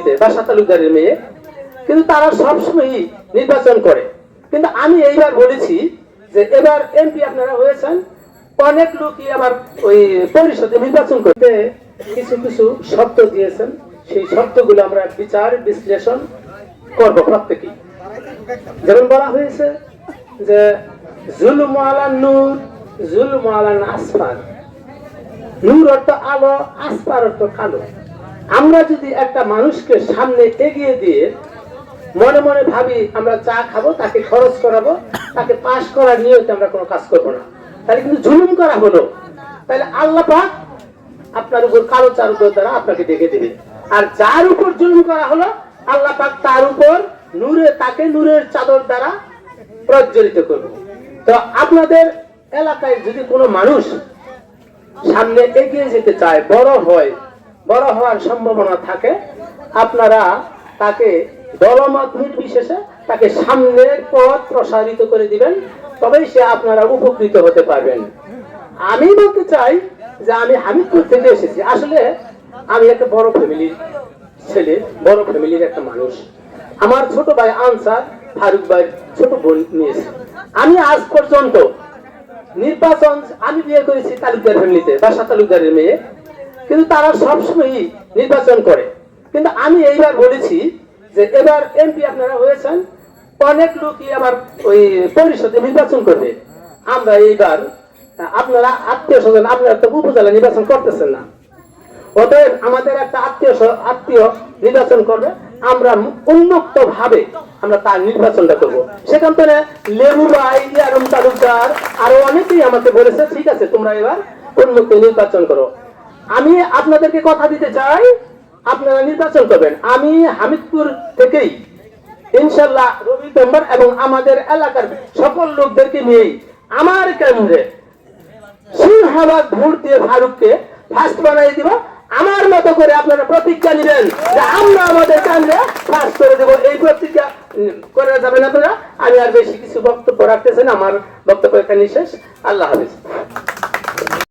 ফ্যামিলিতে বাসা তালুকদারের মেয়ে, কিন্তু তারা সবসময়ই নির্বাচন করে। কিন্তু আমি এইবার বলেছি যে এবার এমপি আপনারা হয়েছেন, অনেক লোকই আবার ওই পরিষদে নির্বাচন করতে কিছু কিছু শব্দ দিয়েছেন, সেই শব্দগুলো আমরা বিচার বিশ্লেষণ করব প্রত্যেকেই। যেমন বলা হয়েছে যে জুলুম আলা নূর, জুলুম আলা আসফার। নূর অর্থ আলো, আসফার অর্থ কালো। আমরা যদি একটা মানুষকে সামনে এগিয়ে দিয়ে মনে মনে ভাবি আমরা চা খাবো, তাকে খরচ করাবো, তাকে পাশ করার নিয়তে আমরা কোনো কাজ করবো না, তাহলে কিন্তু জুলুম করা হলো। তাহলে আল্লাহ পাক আপনার উপর কালো চাদর দ্বারা আপনাকে ডেকে দেবে। আর যার উপর জুলুম করা হলো, আল্লাহ পাক তার উপর তাকে নূরের চাদর দ্বারা প্রজ্বলিত করবে। তো আপনাদের এলাকায় যদি কোনো মানুষ সামনে এগিয়ে যেতে চায়, বড় হওয়ার সম্ভাবনা থাকে, আপনারা তাকে দলমত নির্বিশেষে তাকে সামনের পথ প্রসারিত করে দিবেন, তবেই সে আপনারা উপকৃত হতে পারবেন। আমি বলতে চাই যে আমি হামিদপুর থেকে এসেছি। আসলে আমি একটা বড় ফ্যামিলির ছেলে, বড় ফ্যামিলির একটা মানুষ। আমার ছোট ভাই আনসার ফারুক ভাই ছোট বোন নিয়েছে। আমি আজ পর্যন্ত নির্বাচন, আমি বিয়ে করেছি তালুকদার ফ্যামিলিতে বাসা তালুকদারের মেয়ে, কিন্তু তারা সবসময়ই নির্বাচন করে। কিন্তু আমি এইবার বলেছি যে এবার এমপি আপনারা হয়েছেন, অনেক লোকই আবার ওই পরিষদে নির্বাচন করবে। আমরা এইবার আপনারা আত্মীয় স্বজন, আপনারা তো উপজেলা নির্বাচন করতেছেন না, অতএব আমাদের একটা আত্মীয় নির্বাচন করবে, আমরা উন্মুক্ত ভাবে আমরা তার নির্বাচনটা করবো। সেখান থেকে লেবু ভাই, ইয়ারুম তালুকদার আরো অনেকেই আমাকে বলেছে ঠিক আছে তোমরা এবার উন্মুক্ত নির্বাচন করো। আমি আপনাদেরকে কথা দিতে চাই, আপনারা নির্বাচন করবেন। আমি হামিদপুর থেকেই ইনশাল্লাহ রবি মেম্বার এবং আমাদের এলাকার সকল লোকদেরকে নিয়েই আমার কেন্দ্রে সিংহাবাদ ভোট দিয়ে ফারুককে ফার্স্ট বানাই দিব। আমার মতো করে আপনারা প্রতিজ্ঞা নেবেন যে আমরা আমাদের কেন্দ্রে ফার্স্ট করে দেবো। এই প্রতিজ্ঞা করে যাবেন আপনারা। আমি আর বেশি কিছু বক্তব্য রাখতেছেন, আমার বক্তব্য এখানে শেষ। আল্লাহ হাফিজ।